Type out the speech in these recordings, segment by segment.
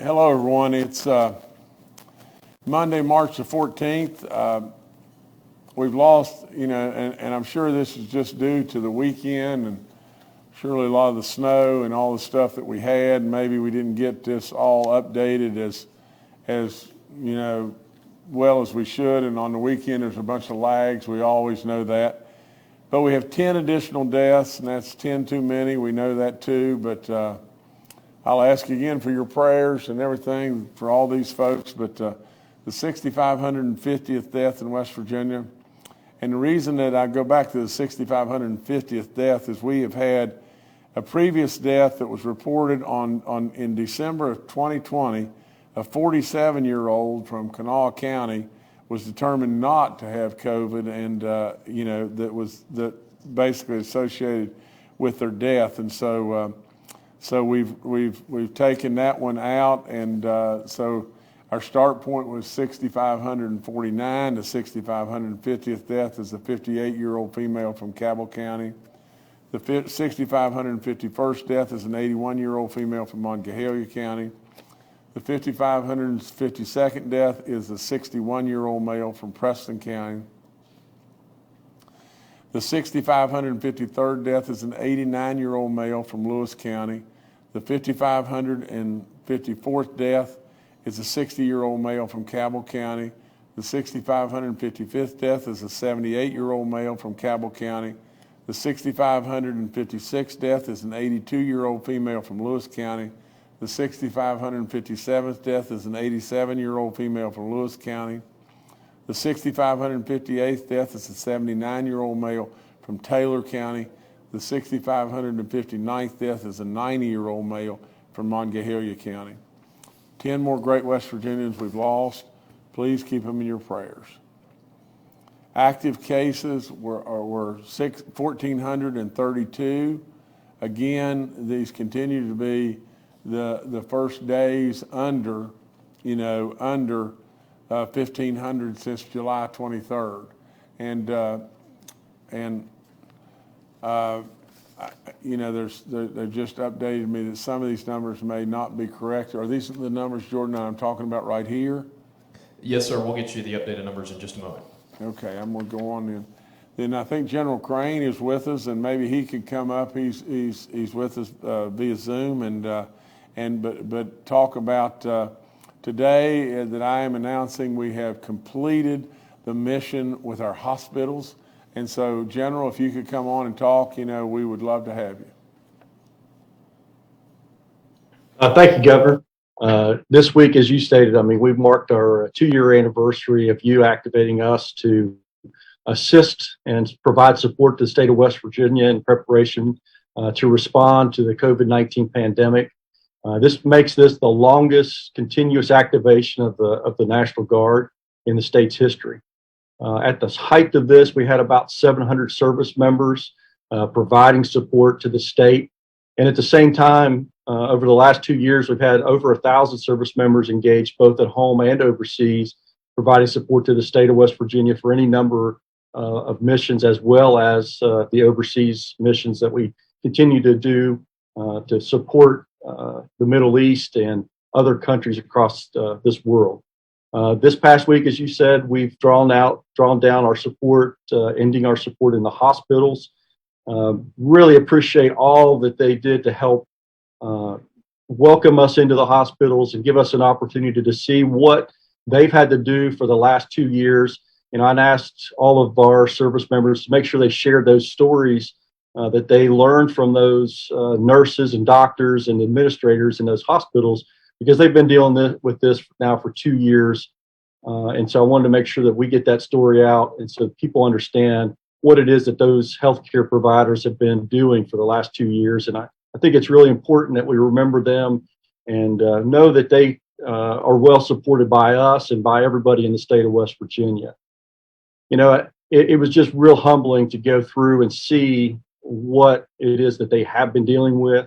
Hello, everyone. It's Monday, March the 14th. We've lost, and I'm sure this is just due to the weekend and surely a lot of the snow and all the stuff that we had. Maybe we didn't get this all updated as well as we should. And on the weekend, there's a bunch of lags. We always know that. But we have 10 additional deaths, and that's 10 too many. We know that too. But I'll ask again for your prayers and everything for all these folks. But the 6,550th death in West Virginia. And the reason that I go back to the 6,550th death is we have had a previous death that was reported in December of 2020. A 47-year-old from Kanawha County was determined not to have COVID, and that was basically associated with their death. And so we've taken that one out, and so our start point was 6,549. The 6,550th death is a 58-year-old female from Cabell County. The 6,551st death is an 81-year-old female from Monongalia County. The 5,552nd death is a 61-year-old male from Preston County. The 6,553rd death is an 89-year-old male from Lewis County. The 5,554th death is a 60-year-old male from Cabell County. The 6,555th death is a 78-year-old male from Cabell County. The 6,556th death is an 82-year-old female from Lewis County. The 6,557th death is an 87-year-old female from Lewis County. The 6,558th death is a 79-year-old male from Taylor County. The 6,559th death is a 90-year-old male from Monongalia County. 10 more great West Virginians we've lost. Please keep them in your prayers. Active cases were 1,432. Again, these continue to be the first days under 1,500 since July 23rd, and they've just updated me that some of these numbers may not be correct. Are these the numbers, Jordan, that I'm talking about right here? Yes, sir. We'll get you the updated numbers in just a moment. Okay, I'm going to go on then. Then I think General Crane is with us, and maybe he could come up. He's with us via Zoom, but talk about today that I am announcing we have completed the mission with our hospitals. And so, General, if you could come on and talk, we would love to have you. Thank you, Governor. This week, as you stated, we've marked our 2-year anniversary of you activating us to assist and provide support to the state of West Virginia in preparation to respond to the COVID-19 pandemic. This makes this the longest continuous activation of the National Guard in the state's history. At the height of this, we had about 700 service members providing support to the state. And at the same time, over the last 2 years, we've had over 1,000 service members engaged both at home and overseas, providing support to the state of West Virginia for any number of missions, as well as the overseas missions that we continue to do to support the Middle East and other countries across this world. This past week, as you said, we've drawn down our support, ending our support in the hospitals. Really appreciate all that they did to help welcome us into the hospitals and give us an opportunity to see what they've had to do for the last 2 years. And I asked all of our service members to make sure they shared those stories that they learned from those nurses and doctors and administrators in those hospitals, because they've been dealing with this now for 2 years. And so I wanted to make sure that we get that story out, and so people understand what it is that those healthcare providers have been doing for the last 2 years. And I think it's really important that we remember them and know that they are well supported by us and by everybody in the state of West Virginia. It was just real humbling to go through and see what it is that they have been dealing with.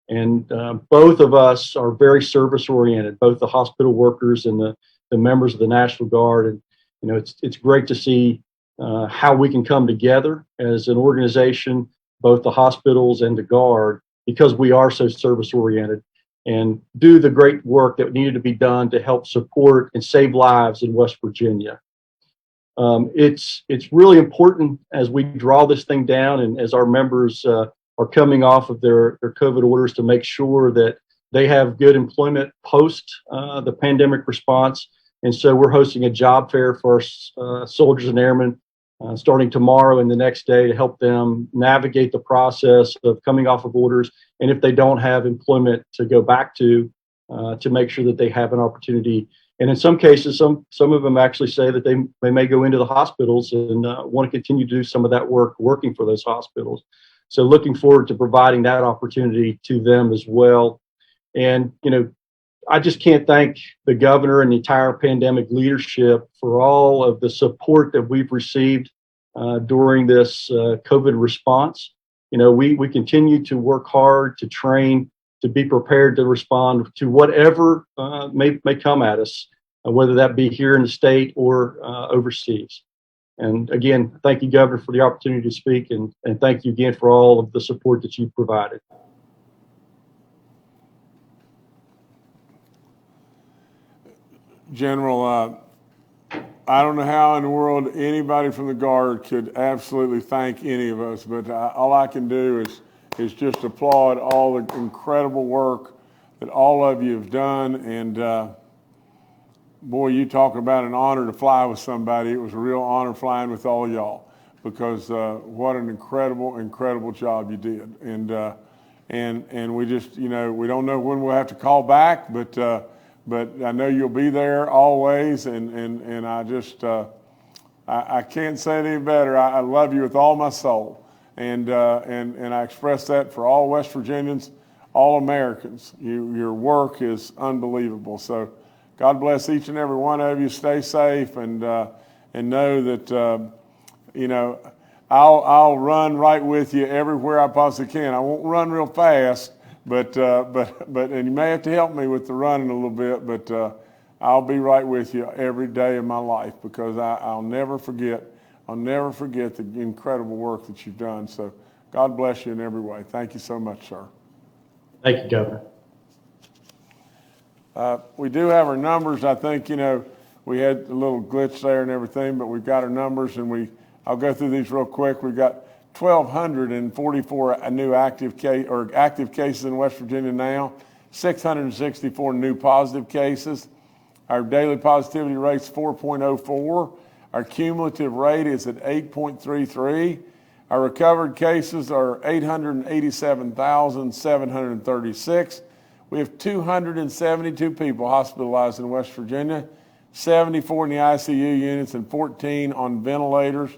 And both of us are very service oriented, both the hospital workers and the members of the National Guard. And, it's great to see how we can come together as an organization, both the hospitals and the Guard, because we are so service oriented. and do the great work that needed to be done to help support and save lives in West Virginia. It's really important as we draw this thing down and as our members are coming off of their COVID orders to make sure that they have good employment post the pandemic response. And so we're hosting a job fair for our soldiers and airmen starting tomorrow and the next day to help them navigate the process of coming off of orders. And if they don't have employment to go back to make sure that they have an opportunity. And in some cases, some of them actually say that they may go into the hospitals and want to continue to do some of that work working for those hospitals. So looking forward to providing that opportunity to them as well. And, I just can't thank the governor and the entire pandemic leadership for all of the support that we've received during this COVID response. We continue to work hard to train, to be prepared to respond to whatever may come at us, whether that be here in the state or overseas. And again, thank you, Governor, for the opportunity to speak, and thank you again for all of the support that you've provided. General, I don't know how in the world anybody from the Guard could absolutely thank any of us, but all I can do is just applaud all the incredible work that all of you have done. And boy, you talk about an honor to fly with somebody. It was a real honor flying with all y'all, because what an incredible job you did. And we just, we don't know when we'll have to call back, but I know you'll be there always, and I just, I can't say it any better. I love you with all my soul, and I express that for all West Virginians, all Americans. Your work is unbelievable. So God bless each and every one of you. Stay safe, and know that, I'll run right with you everywhere I possibly can. I won't run real fast, but and you may have to help me with the running a little bit, but I'll be right with you every day of my life, because I'll never forget the incredible work that you've done. So God bless you in every way. Thank you so much, sir. Thank you, Governor. We do have our numbers. I think, we had a little glitch there and everything, but we've got our numbers, and I'll go through these real quick. We've got 1,244 new active cases in West Virginia now, 664 new positive cases. Our daily positivity rate's 4.04. Our cumulative rate is at 8.33. Our recovered cases are 887,736. We have 272 people hospitalized in West Virginia, 74 in the ICU units and 14 on ventilators.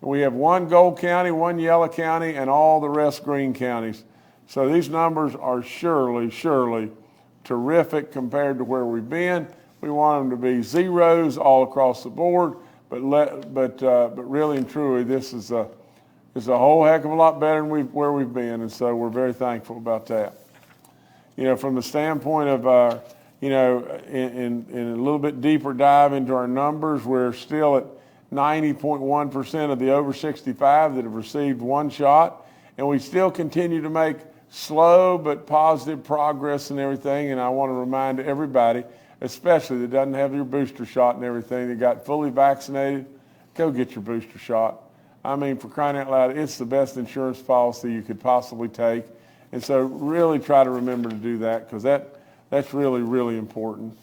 We have one gold county, one yellow county, and all the rest green counties. So these numbers are surely terrific compared to where we've been. We want them to be zeros all across the board, but really and truly, this is a whole heck of a lot better than where we've been, and so we're very thankful about that. From the standpoint of in a little bit deeper dive into our numbers, we're still at 90.1% of the over 65 that have received one shot, and we still continue to make slow but positive progress and everything. And I want to remind everybody, especially that doesn't have your booster shot and everything, that got fully vaccinated, go get your booster shot. I mean, for crying out loud, it's the best insurance policy you could possibly take. And so really try to remember to do that, because that's really important.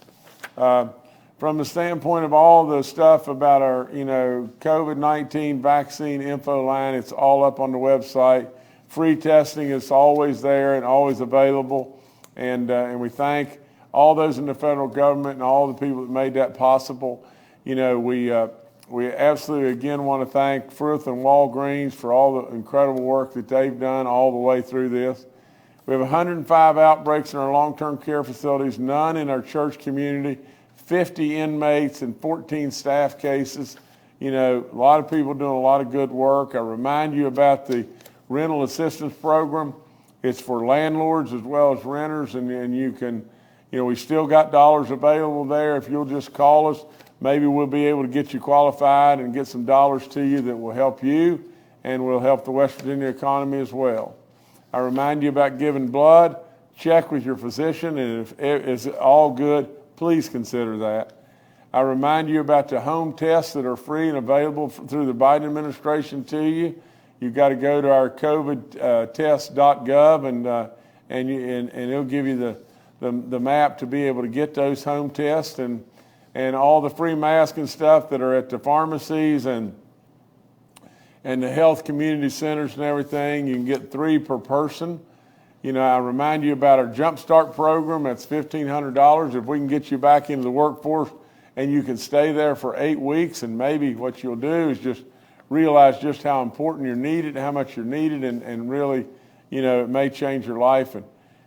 From the standpoint of all the stuff about our, COVID-19 vaccine info line, it's all up on the website. Free testing is always there and always available. And we thank all those in the federal government and all the people that made that possible. We absolutely, again, want to thank Frith and Walgreens for all the incredible work that they've done all the way through this. We have 105 outbreaks in our long-term care facilities, none in our church community, 50 inmates and 14 staff cases. A lot of people doing a lot of good work. I remind you about the rental assistance program. It's for landlords as well as renters, and you can, we still got dollars available there. If you'll just call us, maybe we'll be able to get you qualified and get some dollars to you that will help you and will help the West Virginia economy as well. I remind you about giving blood. check with your physician, and if it's all good, please consider that. I remind you about the home tests that are free and available through the Biden administration to you. You've got to go to our covidtest.gov, and it'll give you the map to be able to get those home tests, and all the free masks and stuff that are at the pharmacies and the health community centers and everything. You can get 3 per person. You know, I remind you about our Jump Start program. That's $1,500. If we can get you back into the workforce and you can stay there for 8 weeks, and maybe what you'll do is just realize just how important you're needed, how much you're needed, and really, you know, it may change your life and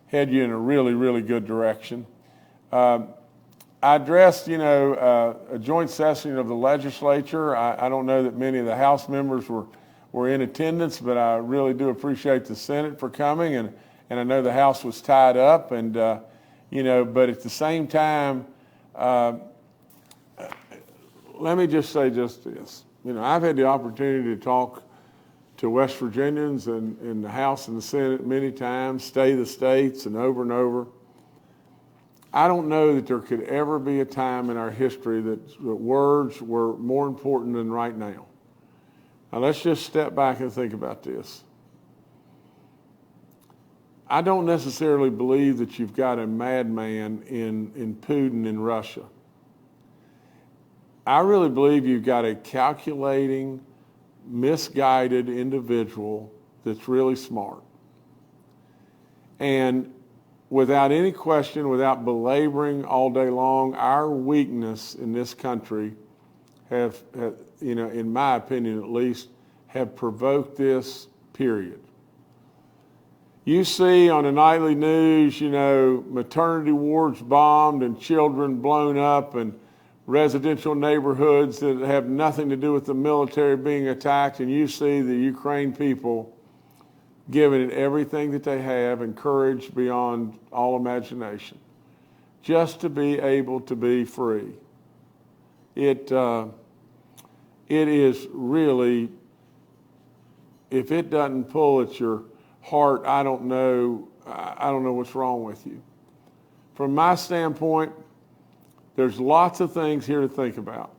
head you in a really, really good direction. I addressed, you know, a joint session of the legislature. I don't know that many of the House members were in attendance, but I really do appreciate the Senate for coming, and I know the House was tied up, and you know, but at the same time, let me just say just this. You know, I've had the opportunity to talk to West Virginians in the House and the Senate many times, state of the states, and over. I don't know that there could ever be a time in our history that words were more important than right now. Now let's just step back and think about this. I don't necessarily believe that you've got a madman in Putin in Russia. I really believe you've got a calculating, misguided individual that's really smart. And without any question, without belaboring all day long, our weakness in this country have, you know, in my opinion at least, have provoked this, period. You see on the nightly news, you know, maternity wards bombed and children blown up, and residential neighborhoods that have nothing to do with the military being attacked, and you see the Ukraine people giving it everything that they have and courage beyond all imagination, just to be able to be free. It is really, if it doesn't pull at your heart, I don't know what's wrong with you. From my standpoint, there's lots of things here to think about.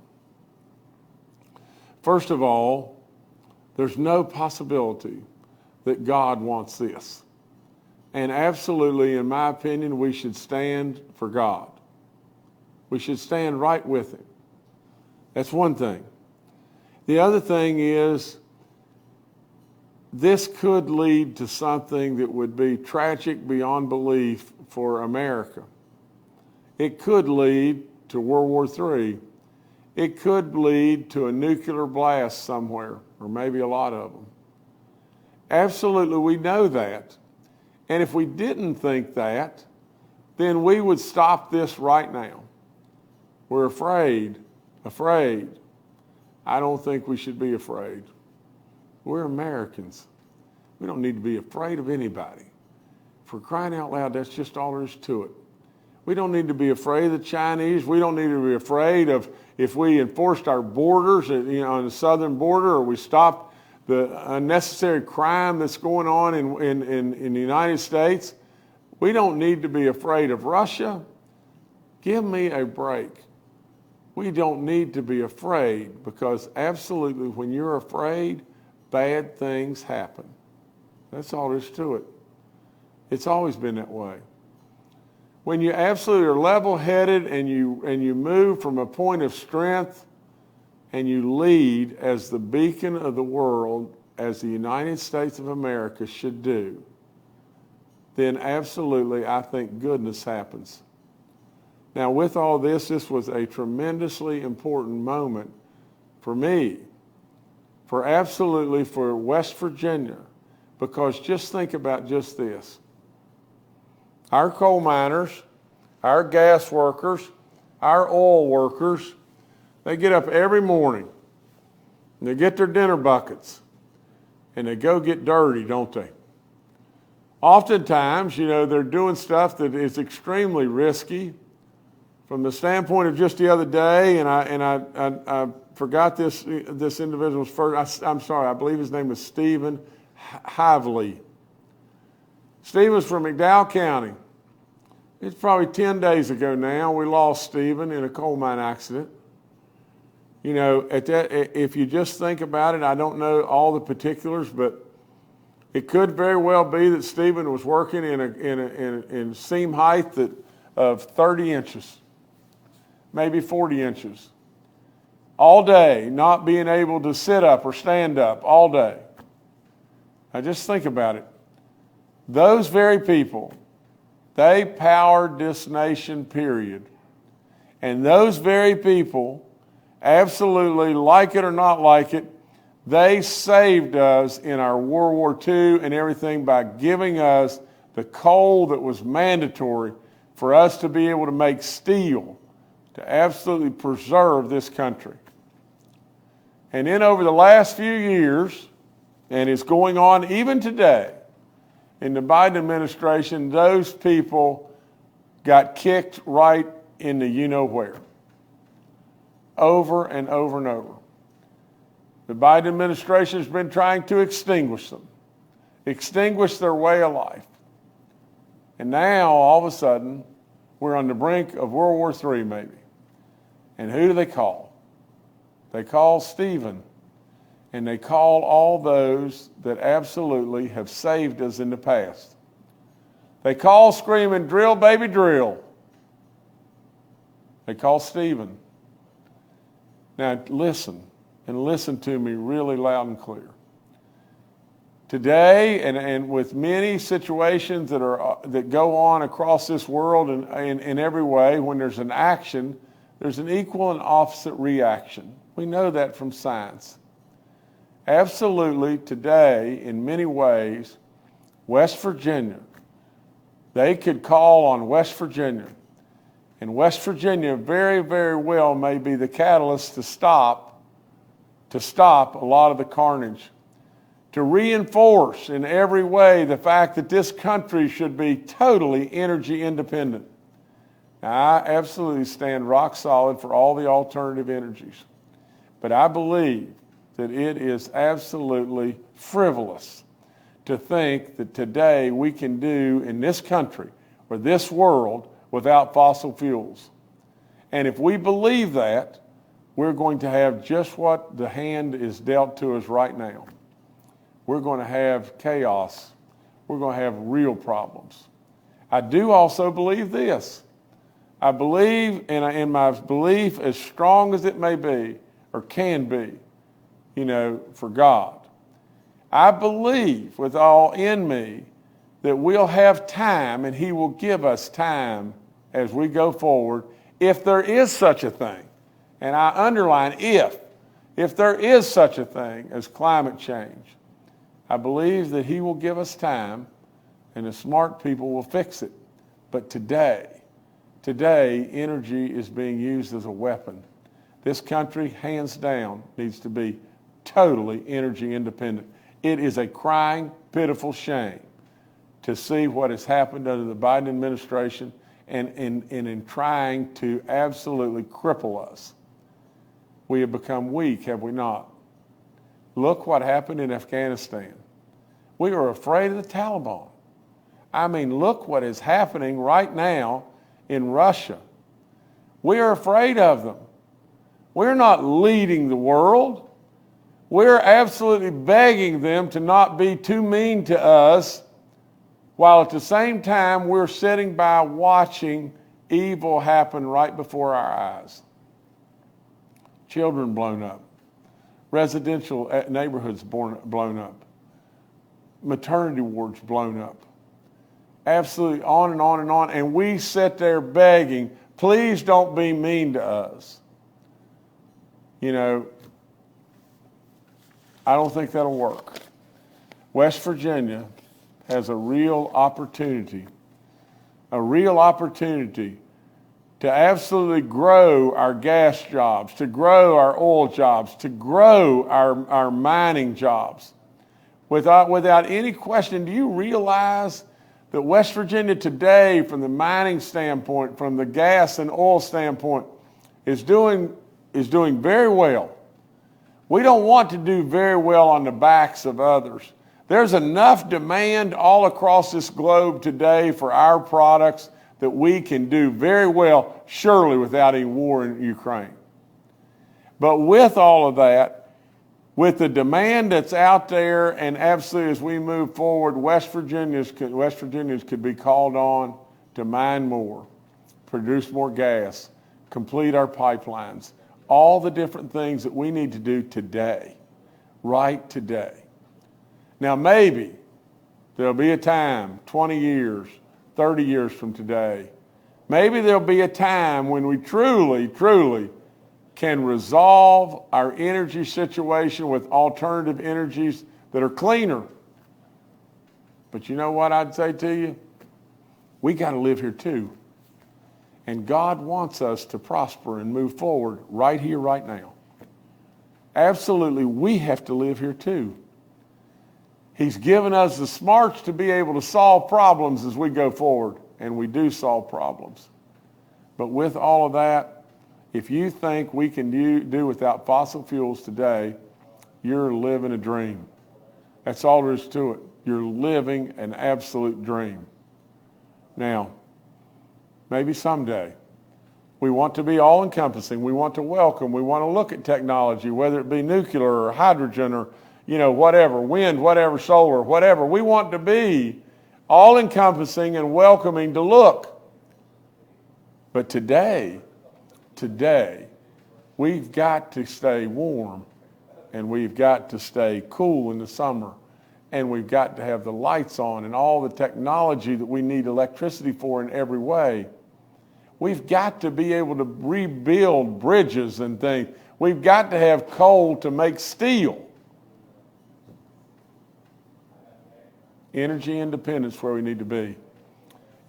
First of all, there's no possibility that God wants this. And absolutely, in my opinion, we should stand for God. We should stand right with Him. That's one thing. The other thing is, this could lead to something that would be tragic beyond belief for America. It could lead to World War III. It could lead to a nuclear blast somewhere, or maybe a lot of them. Absolutely, we know that. And if we didn't think that, then we would stop this right now. We're afraid. I don't think we should be afraid. We're Americans. We don't need to be afraid of anybody. For crying out loud, that's just all there is to it. We don't need to be afraid of the Chinese. We don't need to be afraid of if we enforced our borders, you know, on the southern border, or we stopped the unnecessary crime that's going on in the United States. We don't need to be afraid of Russia. Give me a break. We don't need to be afraid, because absolutely when you're afraid, bad things happen. That's all there is to it. It's always been that way. When you absolutely are level-headed and you move from a point of strength and you lead as the beacon of the world, as the United States of America should do, then absolutely I think goodness happens. Now with all this, this was a tremendously important moment for me, for West Virginia, because just think about just this. Our coal miners, our gas workers, our oil workers, they get up every morning and they get their dinner buckets and they go get dirty, don't they? Oftentimes, you know, they're doing stuff that is extremely risky. From the standpoint of just the other day, and I forgot this individual's first. I'm sorry, I believe his name was Stephen Hively. Stephen's from McDowell County. It's probably 10 days ago now, we lost Stephen in a coal mine accident. You know, if you just think about it, I don't know all the particulars, but it could very well be that Stephen was working in seam height of 30 inches, maybe 40 inches, all day, not being able to sit up or stand up all day. Now just think about it. Those very people, they powered this nation, period. And those very people, absolutely, like it or not like it, they saved us in our World War II and everything by giving us the coal that was mandatory for us to be able to make steel to absolutely preserve this country. And then over the last few years, and it's going on even today, in the Biden administration, those people got kicked right in the you-know-where, over and over and over. The Biden administration has been trying to extinguish them, extinguish their way of life. And now, all of a sudden, we're on the brink of World War III, maybe. And who do they call? They call Stephen. And they call all those that absolutely have saved us in the past. They call screaming, "Drill, baby, drill." They call Stephen. Now listen, and listen to me really loud and clear. Today, and with many situations that go on across this world in every way, when there's an action, there's an equal and opposite reaction. We know that from science. Absolutely, today, in many ways, West Virginia, they could call on West Virginia. And West Virginia very, very well may be the catalyst to stop a lot of the carnage, to reinforce in every way the fact that this country should be totally energy independent. Now, I absolutely stand rock solid for all the alternative energies, but I believe that it is absolutely frivolous to think that today we can do in this country or this world without fossil fuels. And if we believe that, we're going to have just what the hand is dealt to us right now. We're going to have chaos. We're going to have real problems. I do also believe this. I believe, and my belief, as strong as it may be or can be, for God, I believe with all in me that we'll have time, and He will give us time as we go forward, if there is such a thing. And I underline if there is such a thing as climate change. I believe that He will give us time, and the smart people will fix it. But today, energy is being used as a weapon. This country, hands down, needs to be totally energy independent. It is a crying, pitiful shame to see what has happened under the Biden administration and in trying to absolutely cripple us. We have become weak, have we not? Look what happened in Afghanistan. We were afraid of the Taliban. I mean, look what is happening right now in Russia. We are afraid of them. We're not leading the world. We're absolutely begging them to not be too mean to us, while at the same time we're sitting by watching evil happen right before our eyes. Children blown up, residential neighborhoods blown up, maternity wards blown up, absolutely on and on and on. And we sit there begging, please don't be mean to us. I don't think that'll work. West Virginia has a real opportunity to absolutely grow our gas jobs, to grow our oil jobs, to grow our mining jobs. Without any question, do you realize that West Virginia today, from the mining standpoint, from the gas and oil standpoint, is doing very well. We don't want to do very well on the backs of others, There's enough demand all across this globe today for our products that we can do very well, surely without any war in Ukraine. But with all of that, with the demand that's out there, and absolutely as we move forward, West Virginians could be called on to mine more, produce more gas, complete our pipelines, all the different things that we need to do today, right today. Now maybe there'll be a time, 20 years, 30 years from today, maybe there'll be a time when we truly, truly can resolve our energy situation with alternative energies that are cleaner. But you know what I'd say to you? We got to live here too. And God wants us to prosper and move forward right here, right now. Absolutely, we have to live here too. He's given us the smarts to be able to solve problems as we go forward, and we do solve problems. But with all of that, if you think we can do without fossil fuels today, you're living a dream. That's all there is to it. You're living an absolute dream. Now, maybe someday, we want to be all-encompassing. We want to welcome. We want to look at technology, whether it be nuclear or hydrogen or whatever, wind, whatever, solar, whatever. We want to be all-encompassing and welcoming to look. But today, we've got to stay warm, and we've got to stay cool in the summer, and we've got to have the lights on and all the technology that we need electricity for in every way. We've got to be able to rebuild bridges and things. We've got to have coal to make steel. Energy independence where we need to be.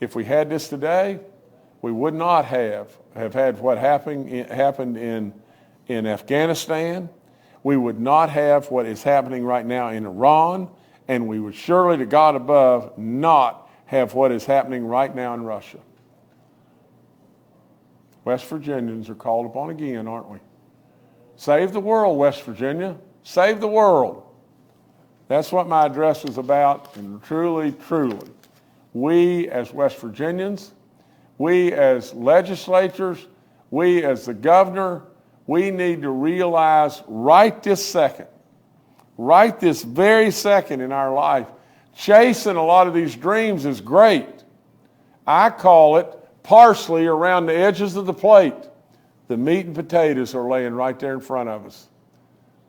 If we had this today, we would not have had what happened in Afghanistan. We would not have what is happening right now in Iran, and we would surely, to God above, not have what is happening right now in Russia. West Virginians are called upon again, aren't we? Save the world, West Virginia. Save the world. That's what my address was about, and truly, truly, we as West Virginians, we as legislators, we as the governor, we need to realize right this second, right this very second in our life, chasing a lot of these dreams is great. I call it parsley around the edges of the plate. The meat and potatoes are laying right there in front of us.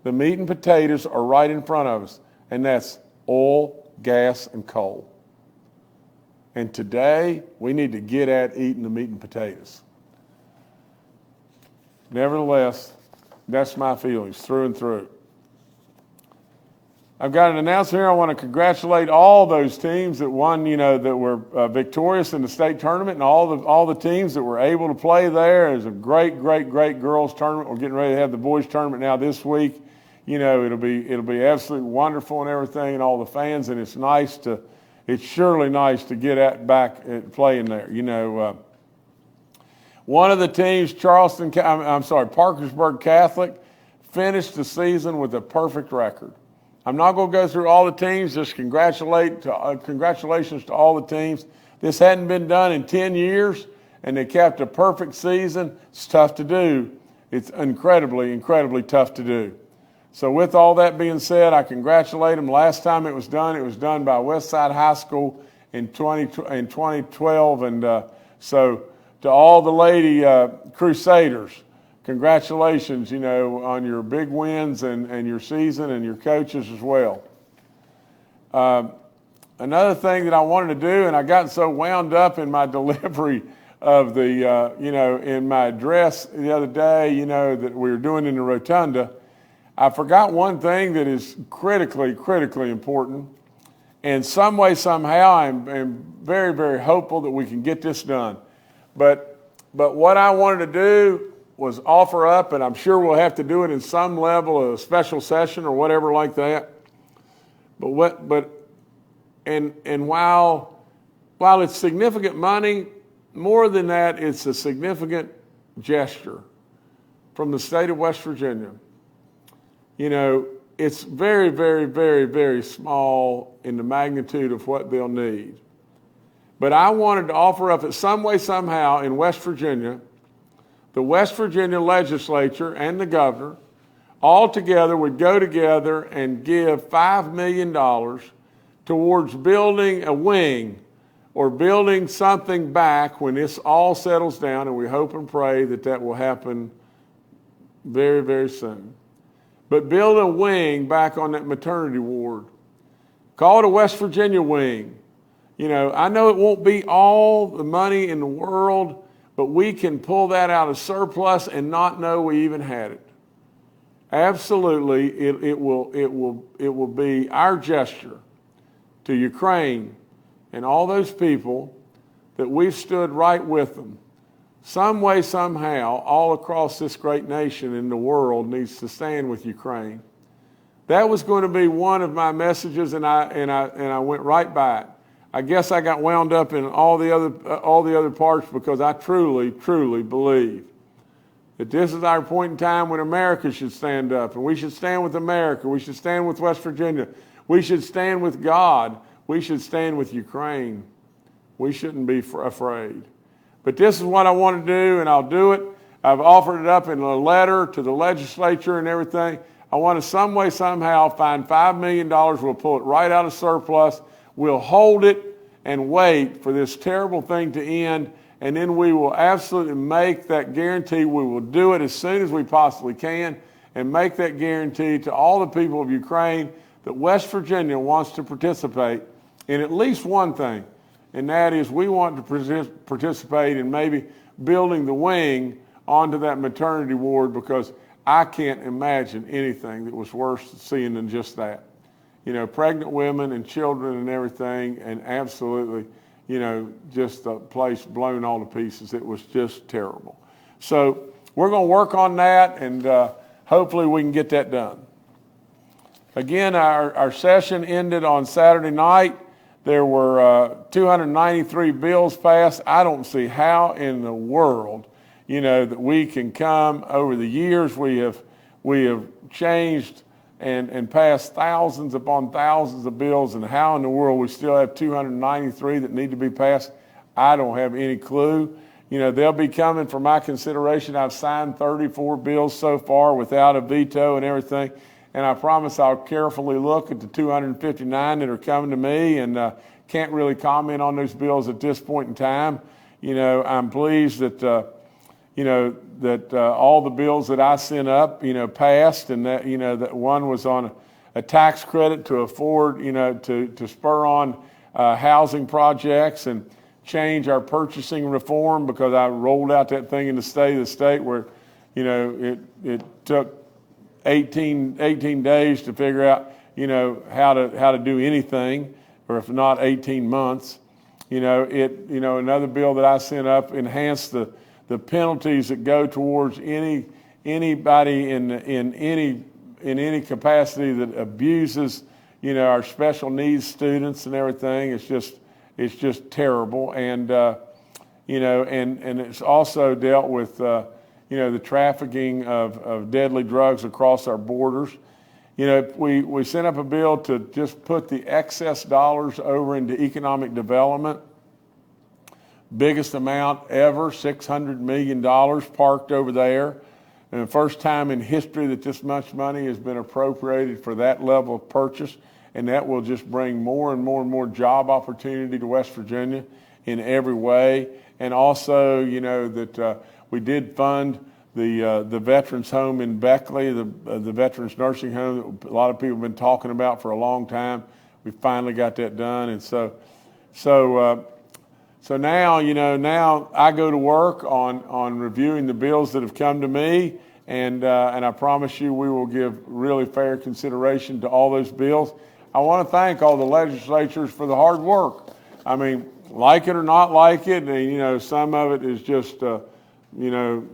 The meat and potatoes are right in front of us, and that's oil, gas, and coal. And today, we need to get at eating the meat and potatoes. Nevertheless, that's my feelings through and through. I've got an announcement here. I want to congratulate all those teams that won, that were victorious in the state tournament, and all the teams that were able to play there. It was a great, great, great girls tournament. We're getting ready to have the boys tournament now this week. It'll be absolutely wonderful and everything, and all the fans. And it's surely nice to get back at playing there. One of the teams, Parkersburg Catholic, finished the season with a perfect record. I'm not going to go through all the teams. Just congratulations to all the teams. This hadn't been done in 10 years, and they kept a perfect season. It's tough to do. It's incredibly, incredibly tough to do. So with all that being said, I congratulate them. Last time it was done by Westside High School in 2012. And so to all the Lady Crusaders, congratulations, on your big wins and your season, and your coaches as well. Another thing that I wanted to do, and I got so wound up in my delivery of the, in my address the other day, that we were doing in the rotunda, I forgot one thing that is critically, critically important. And some way, somehow, I'm very, very hopeful that we can get this done. But what I wanted to do was offer up, and I'm sure we'll have to do it in some level of a special session or whatever like that. But while it's significant money, more than that, it's a significant gesture from the state of West Virginia. it's very, very, very, very small in the magnitude of what they'll need. But I wanted to offer up that some way, somehow, in West Virginia, the West Virginia legislature and the governor all together would go together and give $5 million towards building a wing or building something back when this all settles down, and we hope and pray that that will happen very, very soon. But build a wing back on that maternity ward. Call it a West Virginia wing. You know, I know it won't be all the money in the world, but we can pull that out of surplus and not know we even had it. Absolutely, it will be our gesture to Ukraine and all those people that we've stood right with them. Some way, somehow, all across this great nation in the world needs to stand with Ukraine. That was going to be one of my messages, and I went right by it. I guess I got wound up in all the other parts because I truly, truly believe that this is our point in time when America should stand up, and we should stand with America. We should stand with West Virginia. We should stand with God. We should stand with Ukraine. We shouldn't be afraid. But this is what I want to do, and I'll do it. I've offered it up in a letter to the legislature and everything. I want to some way, somehow find $5 million. We'll pull it right out of surplus. We'll hold it and wait for this terrible thing to end, and then we will absolutely make that guarantee. We will do it as soon as we possibly can and make that guarantee to all the people of Ukraine that West Virginia wants to participate in at least one thing, and that is we want to participate in maybe building the wing onto that maternity ward, because I can't imagine anything that was worse seeing than just that. You know, pregnant women and children and everything, and absolutely, you know, just the place blown all to pieces. It was just terrible. So we're going to work on that, and hopefully we can get that done. Again, our session ended on Saturday night. There were 293 bills passed. I don't see how in the world, you know, that we can come over the years. We have changed and passed thousands upon thousands of bills, and how in the world we still have 293 that need to be passed, I don't have any clue. You know, they'll be coming for my consideration. I've signed 34 bills so far without a veto and everything, and I promise I'll carefully look at the 259 that are coming to me, and can't really comment on those bills at this point in time. You know, I'm pleased that all the bills that I sent up, you know, passed, and that, you know, that one was on a tax credit to afford, you know, to spur on housing projects and change our purchasing reform, because I rolled out that thing in the state where, you know, it took 18 days to figure out, you know, how to do anything, or if not 18 months. You know, another bill that I sent up enhanced the penalties that go towards anybody in any capacity that abuses, you know, our special needs students and everything. It's just terrible, and you know, and it's also dealt with you know, the trafficking of deadly drugs across our borders. You know, we sent up a bill to just put the excess dollars over into economic development. Biggest amount ever, $600 million parked over there. And the first time in history that this much money has been appropriated for that level of purchase. And that will just bring more and more and more job opportunity to West Virginia in every way. And also, you know, that we did fund the veterans home in Beckley, the veterans nursing home that a lot of people have been talking about for a long time. We finally got that done. And so now, you know, now I go to work on reviewing the bills that have come to me, and I promise you we will give really fair consideration to all those bills. I want to thank all the legislatures for the hard work. I mean, like it or not like it, and, you know, some of it is just, you know,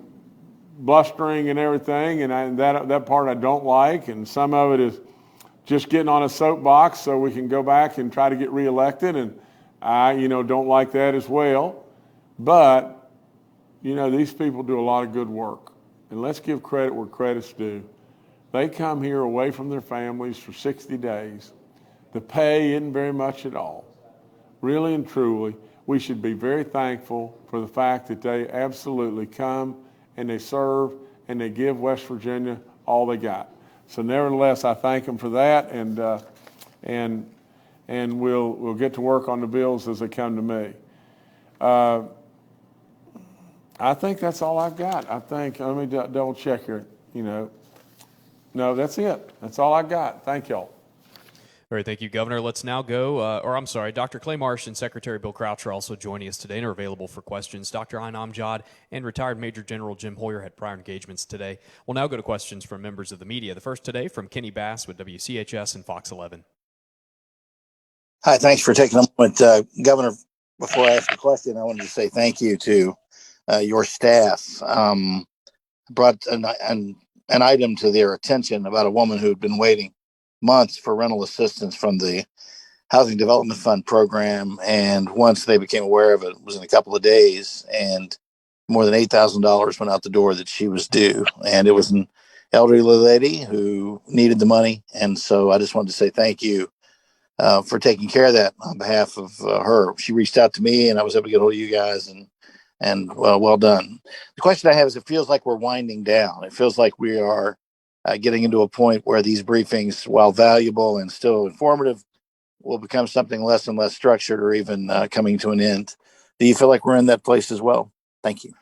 blustering and everything, and that part I don't like, and some of it is just getting on a soapbox so we can go back and try to get reelected, and I, you know, don't like that as well. But, you know, these people do a lot of good work, and let's give credit where credit's due. They come here away from their families for 60 days. The pay isn't very much at all. Really and truly, we should be very thankful for the fact that they absolutely come and they serve and they give West Virginia all they got. So nevertheless, I thank them for that, and we'll get to work on the bills as they come to me. I think that's all I've got. Let me double check here, No, that's it. That's all I got. Thank y'all. All right, thank you, Governor. Let's now go, Dr. Clay Marsh and Secretary Bill Crouch are also joining us today and are available for questions. Dr. Ayn Amjad and retired Major General Jim Hoyer had prior engagements today. We'll now go to questions from members of the media. The first today from Kenny Bass with WCHS and Fox 11. Hi, thanks for taking a moment. Governor, before I ask a question, I wanted to say thank you to your staff. Brought an item to their attention about a woman who had been waiting months for rental assistance from the Housing Development Fund program. And once they became aware of it, it was in a couple of days, and more than $8,000 went out the door that she was due. And it was an elderly lady who needed the money. And so I just wanted to say thank you for taking care of that on behalf of her. She reached out to me and I was able to get hold of you guys, and well done. The question I have is, it feels like we're winding down. It feels like we are getting into a point where these briefings, while valuable and still informative, will become something less and less structured, or even coming to an end. Do you feel like we're in that place as well? Thank you.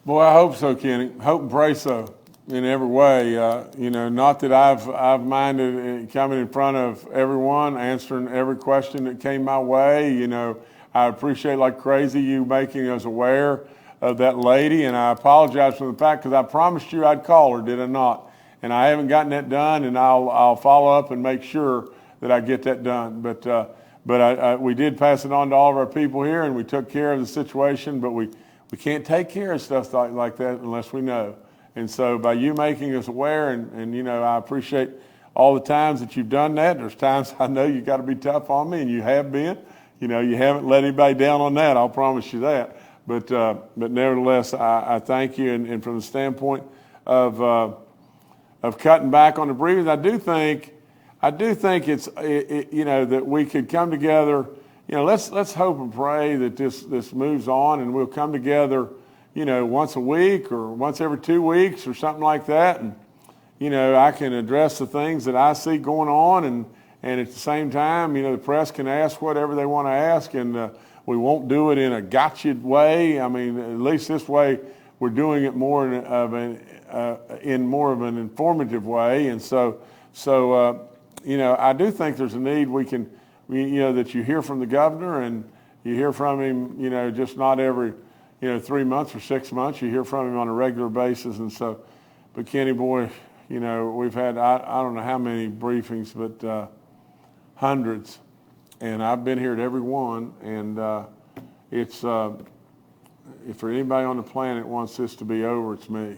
Boy, I hope so, Kenny. Hope and pray so in every way. Not that I've minded coming in front of everyone, answering every question that came my way. I appreciate like crazy you making us aware of that lady, and I apologize for the fact, because I promised you I'd call her, did I not? And I haven't gotten that done, and I'll follow up and make sure that I get that done. But we did pass it on to all of our people here, and we took care of the situation. But we can't take care of stuff like that unless we know. And so by you making us aware, and I appreciate all the times that you've done that. There's times I know you got to be tough on me, and you have been. You haven't let anybody down on that. I'll promise you that. But nevertheless, I thank you. And from the standpoint of cutting back on the briefings, I do think it's that we could come together. Let's hope and pray that this moves on, and we'll come together, once a week or once every 2 weeks or something like that, and I can address the things that I see going on, and at the same time, the press can ask whatever they want to ask, and we won't do it in a gotcha way. I mean, at least this way, we're doing it more in more of an informative way, and so I do think there's a need that you hear from the governor, and you hear from him, just not every 3 months or 6 months. You hear from him on a regular basis, and so. But Kenny, boy, we've had I don't know how many briefings, but hundreds, and I've been here at every one, and it's. If for anybody on the planet wants this to be over, it's me.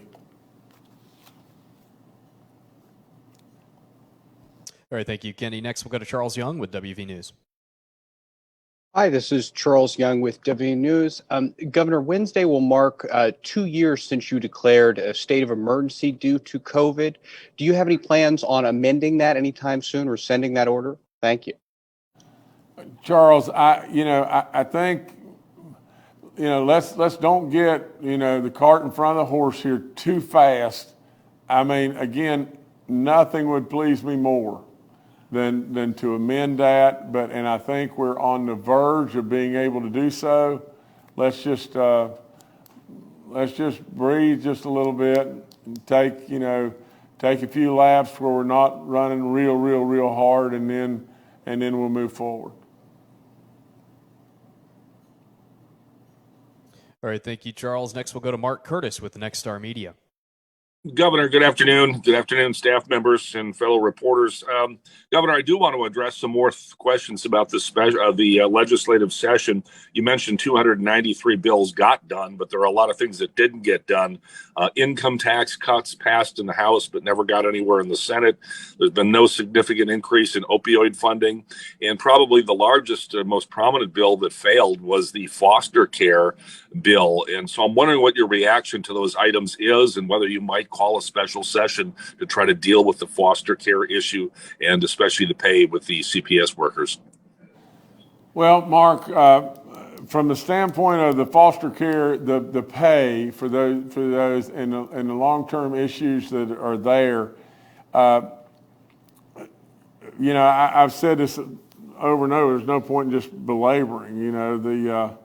All right, thank you, Kenny. Next, we'll go to Charles Young with WV News. Hi, this is Charles Young with WV News. Governor, Wednesday will mark 2 years since you declared a state of emergency due to COVID. Do you have any plans on amending that anytime soon, or sending that order? Thank you. Charles, I think, let's don't get, the cart in front of the horse here too fast. I mean, again, nothing would please me more than to amend that, and I think we're on the verge of being able to do so. Let's just breathe just a little bit, and take a few laps where we're not running real hard, and then we'll move forward. All right, thank you, Charles. Next, we'll go to Mark Curtis with the Next Star Media. Governor, good afternoon. Good afternoon, staff members and fellow reporters. Governor, I do want to address some more questions about the legislative session. You mentioned 293 bills got done, but there are a lot of things that didn't get done. Income tax cuts passed in the House, but never got anywhere in the Senate. There's been no significant increase in opioid funding. And probably the largest, most prominent bill that failed was the foster care bill. And so I'm wondering what your reaction to those items is, and whether you might might call a special session to try to deal with the foster care issue and especially the pay with the CPS workers? Well, Mark, from the standpoint of the foster care, the pay for those and the long-term issues that are there, I've said this over and over. There's no point in just belaboring.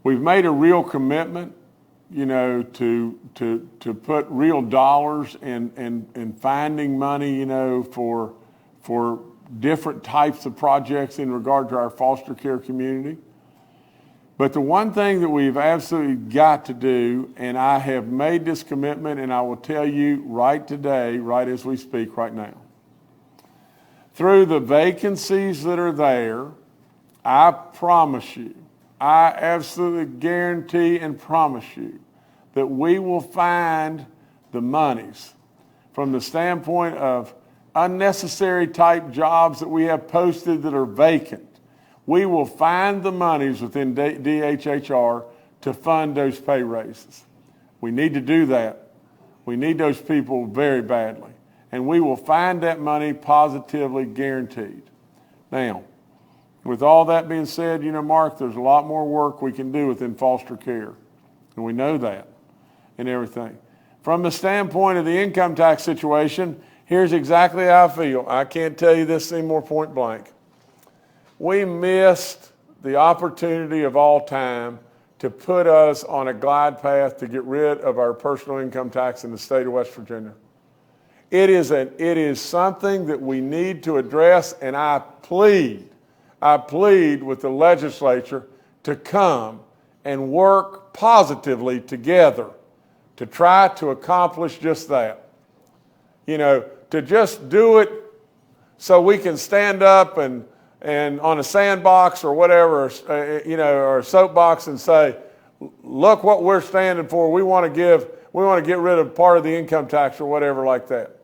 We've made a real commitment, to put real dollars in finding money, for different types of projects in regard to our foster care community. But the one thing that we've absolutely got to do, and I have made this commitment, and I will tell you right today, right as we speak right now, through the vacancies that are there, I promise you, I absolutely guarantee and promise you that we will find the monies from the standpoint of unnecessary type jobs that we have posted that are vacant. We will find the monies within DHHR to fund those pay raises. We need to do that. We need those people very badly. And we will find that money positively guaranteed. Now, with all that being said, Mark, there's a lot more work we can do within foster care. And we know that and everything. From the standpoint of the income tax situation, here's exactly how I feel. I can't tell you this anymore point blank. We missed the opportunity of all time to put us on a glide path to get rid of our personal income tax in the state of West Virginia. It is something that we need to address, and I plead with the legislature to come and work positively together to try to accomplish just that. To just do it so we can stand up and on a sandbox or whatever, or a soapbox and say, look what we're standing for. We want to get rid of part of the income tax or whatever like that.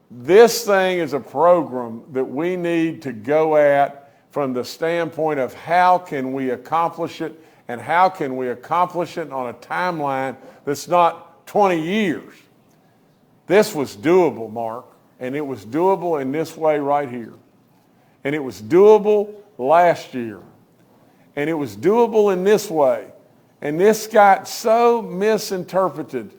This thing is a program that we need to go at from the standpoint of how can we accomplish it, and how can we accomplish it on a timeline that's not 20 years. This was doable, Mark, and it was doable in this way right here. And it was doable last year. And it was doable in this way. And this got so misinterpreted.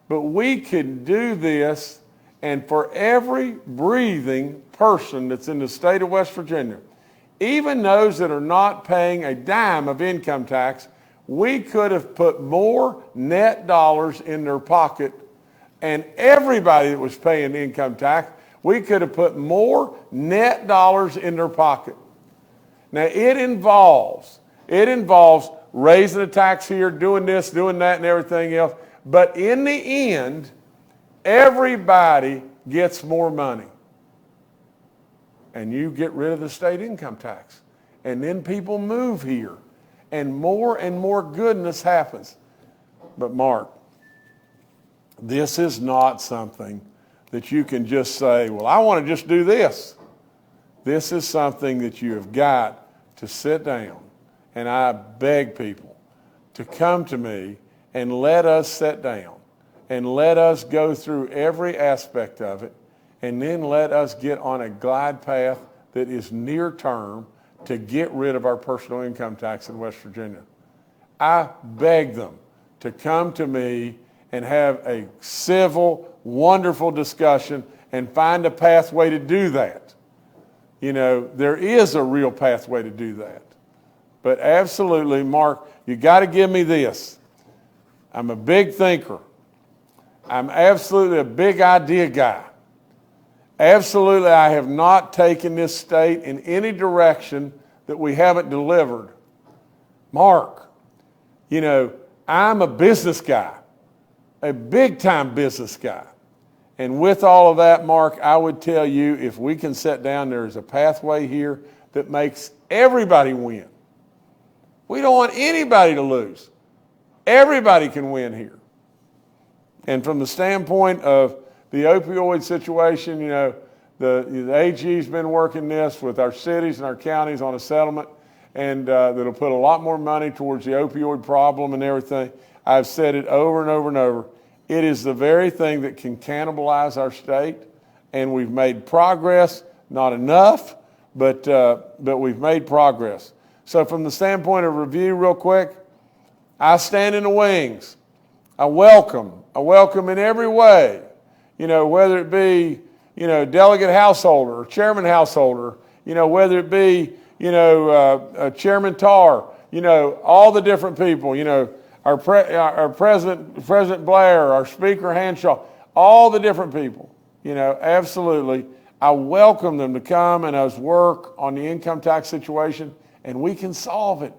But we can do this, and for every breathing person that's in the state of West Virginia, even those that are not paying a dime of income tax, we could have put more net dollars in their pocket, and everybody that was paying income tax, we could have put more net dollars in their pocket. Now it involves raising the tax here, doing this, doing that, and everything else. But in the end, everybody gets more money. And you get rid of the state income tax. And then people move here. And more goodness happens. But Mark, this is not something that you can just say, well, I want to just do this. This is something that you have got to sit down. And I beg people to come to me and let us sit down and let us go through every aspect of it, and then let us get on a glide path that is near term to get rid of our personal income tax in West Virginia. I beg them to come to me and have a civil, wonderful discussion and find a pathway to do that. There is a real pathway to do that. But absolutely, Mark, you got to give me this. I'm a big thinker. I'm absolutely a big idea guy. Absolutely, I have not taken this state in any direction that we haven't delivered. Mark, I'm a business guy, a big-time business guy. And with all of that, Mark, I would tell you, if we can sit down, there is a pathway here that makes everybody win. We don't want anybody to lose. Everybody can win here. And from the standpoint of the opioid situation, the AG's been working this with our cities and our counties on a settlement, and that'll put a lot more money towards the opioid problem and everything. I've said it over and over and over. It is the very thing that can cannibalize our state, and we've made progress, not enough, but we've made progress. So from the standpoint of review, real quick, I stand in the wings. I welcome in every way, whether it be, Delegate Householder or Chairman Householder, whether it be, Chairman Tarr, all the different people, our President Blair, our Speaker Hanshaw, all the different people, absolutely. I welcome them to come and us work on the income tax situation, and we can solve it.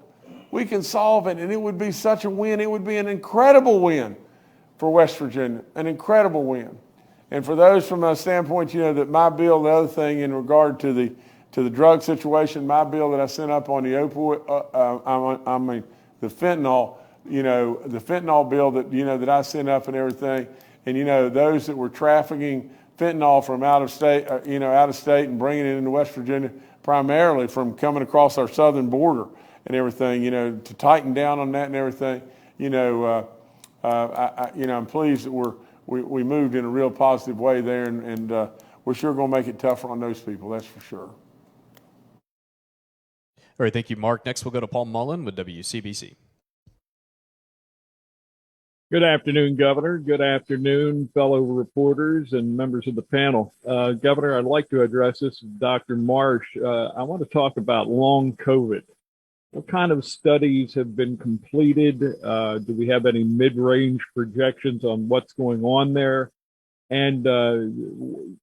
We can solve it, and it would be such a win. It would be an incredible win for West Virginia, an incredible win. And for those from a standpoint, that my bill, the other thing in regard to the drug situation, my bill that I sent up on the the fentanyl, the fentanyl bill that, that I sent up and everything, and, those that were trafficking fentanyl from out of state and bringing it into West Virginia, primarily from coming across our southern border and everything, to tighten down on that and everything, I'm pleased that we moved in a real positive way there, and we're sure going to make it tougher on those people, that's for sure. All right, thank you, Mark. Next, we'll go to Paul Mullen with WCBC. Good afternoon, Governor. Good afternoon, fellow reporters and members of the panel. Governor, I'd like to address this with Dr. Marsh. I want to talk about long COVID. What kind of studies have been completed? Do we have any mid-range projections on what's going on there? And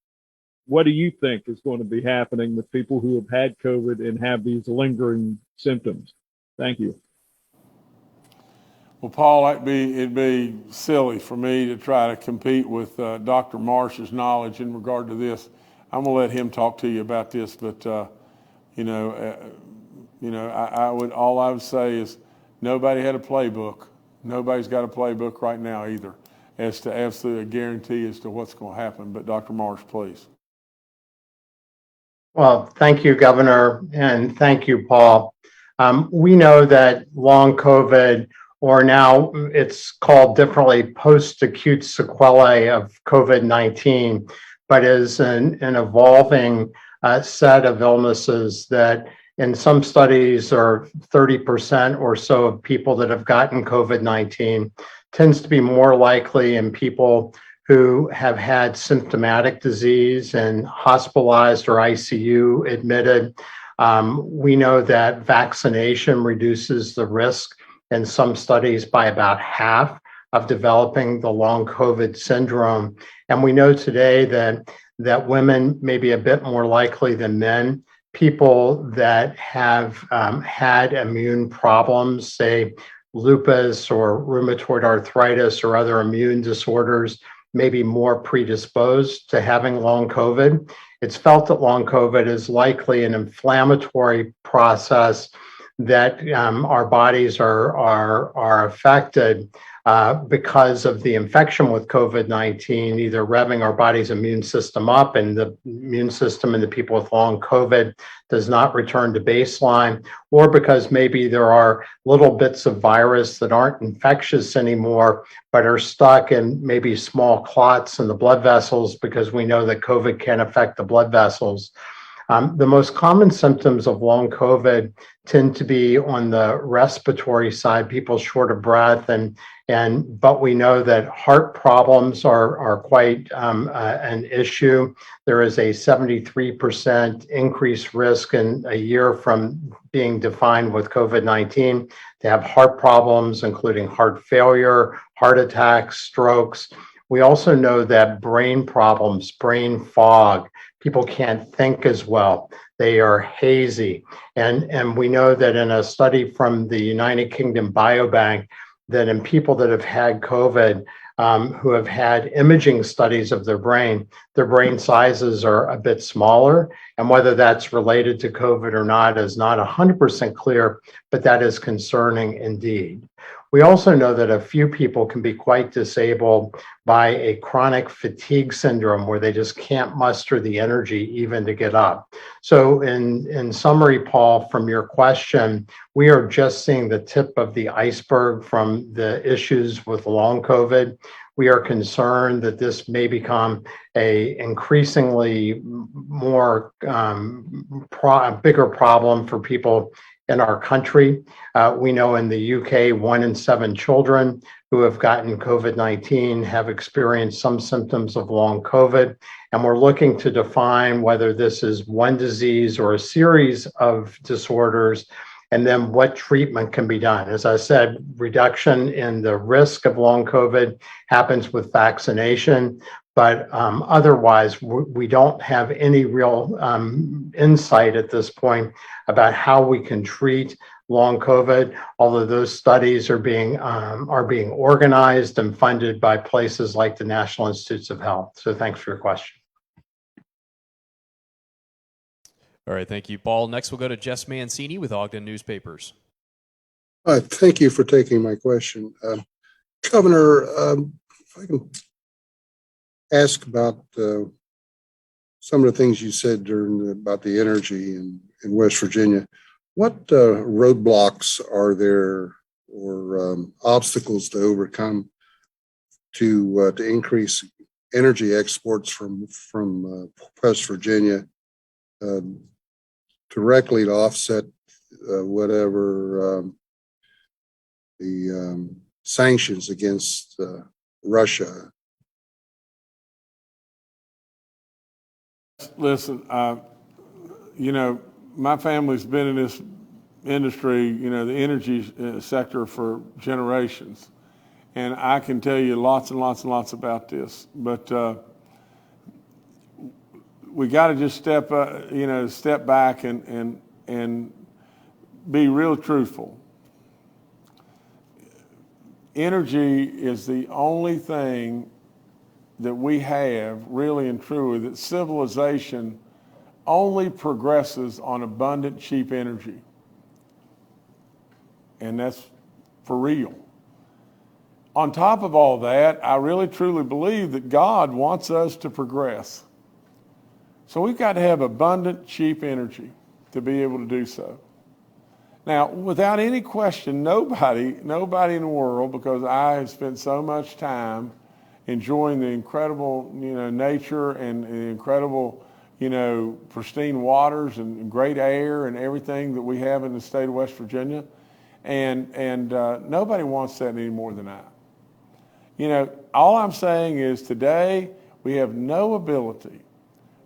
what do you think is going to be happening with people who have had COVID and have these lingering symptoms? Thank you. Well, Paul, it'd be silly for me to try to compete with Dr. Marsh's knowledge in regard to this. I'm going to let him talk to you about this, but all I would say is nobody had a playbook. Nobody's got a playbook right now either as to absolutely a guarantee as to what's going to happen. But Dr. Marsh, please. Well, thank you, Governor, and thank you, Paul. We know that long COVID, or now it's called differently, post-acute sequelae of COVID-19, but is an evolving set of illnesses that in some studies are 30% or so of people that have gotten COVID-19, tends to be more likely in people who have had symptomatic disease and hospitalized or ICU admitted. We know that vaccination reduces the risk in some studies by about half of developing the long COVID syndrome. And we know today that women may be a bit more likely than men. People that have had immune problems, say lupus or rheumatoid arthritis or other immune disorders, may be more predisposed to having long COVID. It's felt that long COVID is likely an inflammatory process that our bodies are affected because of the infection with COVID-19, either revving our body's immune system up, and the immune system in the people with long COVID does not return to baseline, or because maybe there are little bits of virus that aren't infectious anymore, but are stuck in maybe small clots in the blood vessels, because we know that COVID can affect the blood vessels. The most common symptoms of long COVID tend to be on the respiratory side, people short of breath, but we know that heart problems are quite an issue. There is a 73% increased risk in a year from being defined with COVID-19 to have heart problems, including heart failure, heart attacks, strokes. We also know that brain problems, brain fog, people can't think as well. They are hazy. And we know that in a study from the United Kingdom Biobank, that in people that have had COVID, who have had imaging studies of their brain sizes are a bit smaller. And whether that's related to COVID or not is not 100% clear, but that is concerning indeed. We also know that a few people can be quite disabled by a chronic fatigue syndrome where they just can't muster the energy even to get up. So in summary, Paul, from your question, we are just seeing the tip of the iceberg from the issues with long COVID. We are concerned that this may become a increasingly more bigger problem for people in our country. We know in the UK, 1 in 7 children who have gotten COVID-19 have experienced some symptoms of long COVID. And we're looking to define whether this is one disease or a series of disorders, and then what treatment can be done. As I said, reduction in the risk of long COVID happens with vaccination, but otherwise, we don't have any real insight at this point about how we can treat long COVID, although those studies are being organized and funded by places like the National Institutes of Health. So thanks for your question. All right, thank you, Paul. Next, we'll go to Jess Mancini with Ogden Newspapers. Thank you for taking my question. Governor, if I can ask about some of the things you said about the energy in West Virginia. What roadblocks are there or obstacles to overcome to increase energy exports from West Virginia directly to offset whatever the sanctions against Russia? Listen, my family's been in this industry, the energy sector for generations. And I can tell you lots and lots and lots about this. But we got to just step back and be real truthful. Energy is the only thing that we have, really and truly, that civilization only progresses on abundant, cheap energy. And that's for real. On top of all that, I really truly believe that God wants us to progress. So we've got to have abundant, cheap energy to be able to do so. Now, without any question, nobody in the world, because I have spent so much time enjoying the incredible, nature and the incredible, pristine waters and great air and everything that we have in the state of West Virginia, and nobody wants that any more than I. All I'm saying is today we have no ability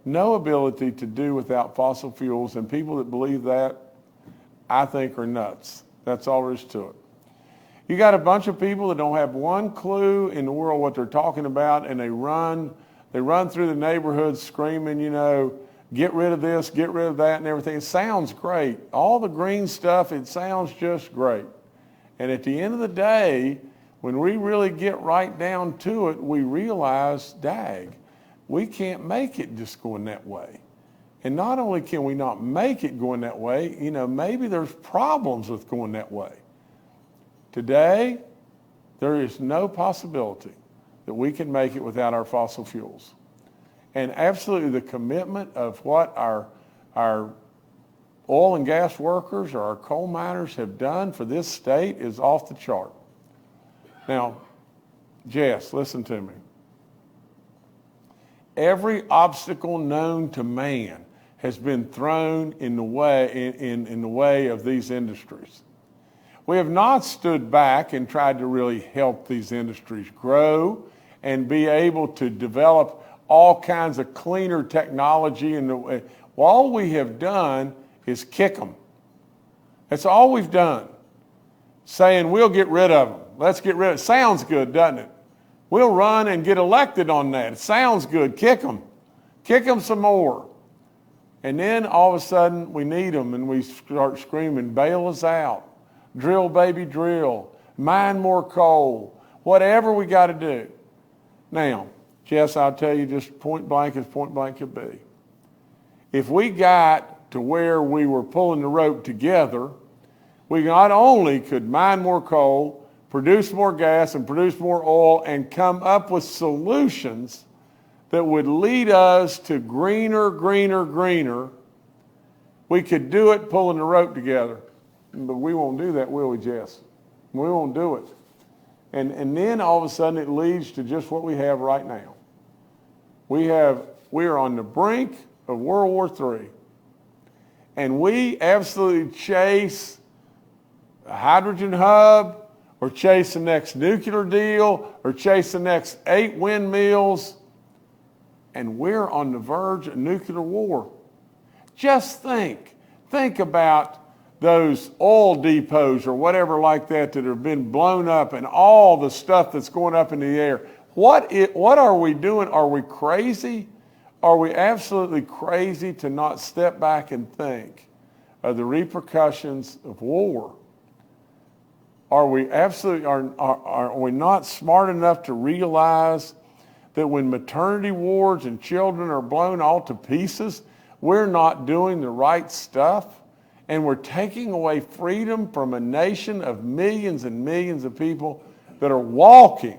to do without fossil fuels, and people that believe that, I think, are nuts. That's all there is to it. You got a bunch of people that don't have one clue in the world what they're talking about, and they run through the neighborhoods screaming, get rid of this, get rid of that, and everything. It sounds great. All the green stuff, it sounds just great. And at the end of the day, when we really get right down to it, we realize, dag, we can't make it just going that way. And not only can we not make it going that way, maybe there's problems with going that way. Today, there is no possibility that we can make it without our fossil fuels. And absolutely the commitment of what our oil and gas workers or our coal miners have done for this state is off the chart. Now, Jess, listen to me. Every obstacle known to man has been thrown in the way of these industries. We have not stood back and tried to really help these industries grow and be able to develop all kinds of cleaner technology. And all we have done is kick them. That's all we've done. Saying we'll get rid of them. Let's get rid of it. Sounds good, doesn't it? We'll run and get elected on that. It sounds good. Kick them. Kick them some more. And then all of a sudden we need them and we start screaming, bail us out. Drill, baby, drill. Mine more coal. Whatever we got to do. Now, Jess, I'll tell you just point blank as point blank could be. If we got to where we were pulling the rope together, we not only could mine more coal, produce more gas and produce more oil and come up with solutions that would lead us to greener, greener, greener, we could do it pulling the rope together. But we won't do that, will we, Jess? We won't do it. And then all of a sudden it leads to just what we have right now. We are on the brink of World War III. And we absolutely chase a hydrogen hub, or chase the next nuclear deal, or chase the next 8 windmills, and we're on the verge of nuclear war. Just think about those oil depots or whatever like that that have been blown up and all the stuff that's going up in the air. What are we doing? Are we crazy? Are we absolutely crazy to not step back and think of the repercussions of war? Are we not smart enough to realize that when maternity wards and children are blown all to pieces, we're not doing the right stuff, and we're taking away freedom from a nation of millions and millions of people that are walking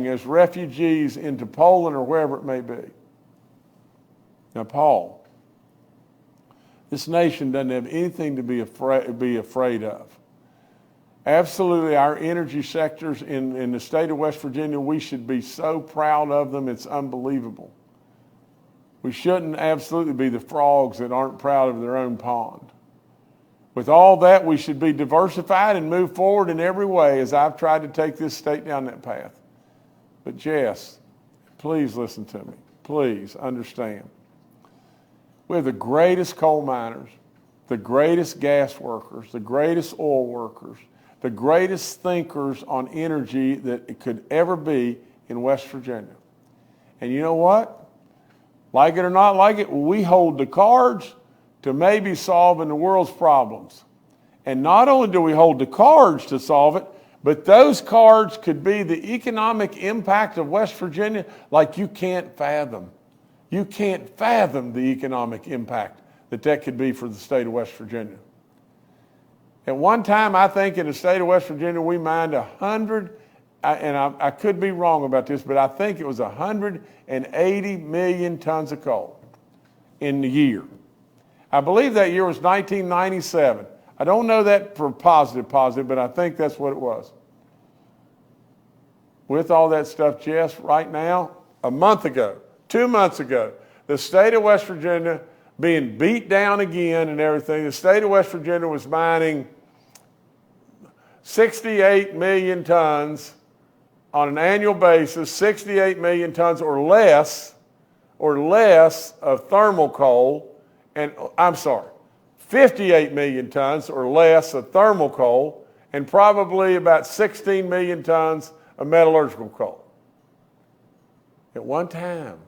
as refugees into Poland or wherever it may be. Now, Paul, this nation doesn't have anything to be afraid of. Absolutely, our energy sectors in the state of West Virginia, we should be so proud of them, it's unbelievable. We shouldn't absolutely be the frogs that aren't proud of their own pond. With all that, we should be diversified and move forward in every way as I've tried to take this state down that path. But Jess, please listen to me. Please understand. We have the greatest coal miners, the greatest gas workers, the greatest oil workers, the greatest thinkers on energy that it could ever be in West Virginia. And you know what? Like it or not like it, we hold the cards to maybe solving the world's problems. And not only do we hold the cards to solve it, but those cards could be the economic impact of West Virginia like you can't fathom. You can't fathom the economic impact that could be for the state of West Virginia. At one time, I think in the state of West Virginia, we mined 100, and I could be wrong about this, but I think it was 180 million tons of coal in the year. I believe that year was 1997. I don't know that for positive, but I think that's what it was. With all that stuff, Jess, right now, a month ago, 2 months ago, the state of West Virginia being beat down again and everything, the state of West Virginia was mining 68 million tons on an annual basis, 68 million tons or less of thermal coal, and 58 million tons or less of thermal coal, and probably about 16 million tons of metallurgical coal. At one time,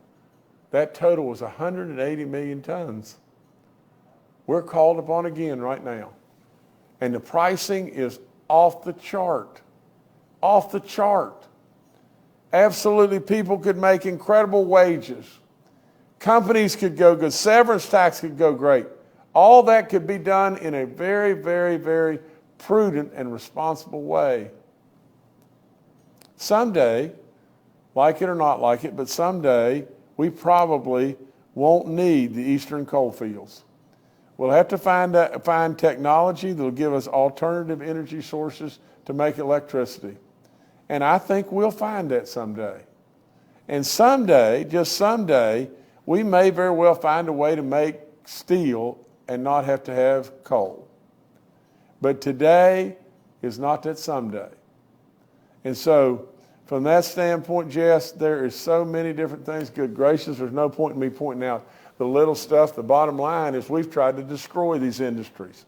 that total was 180 million tons. We're called upon again right now. And the pricing is off the chart. Off the chart. Absolutely, people could make incredible wages. Companies could go good. Severance tax could go great. All that could be done in a very, very, very prudent and responsible way. Someday, like it or not like it, but someday we probably won't need the eastern coal fields. We'll have to find technology that will give us alternative energy sources to make electricity. And I think we'll find that someday. And someday, just someday, we may very well find a way to make steel and not have to have coal. But today is not that someday. And so, from that standpoint, Jess, there is so many different things. Good gracious, there's no point in me pointing out the little stuff. The bottom line is we've tried to destroy these industries.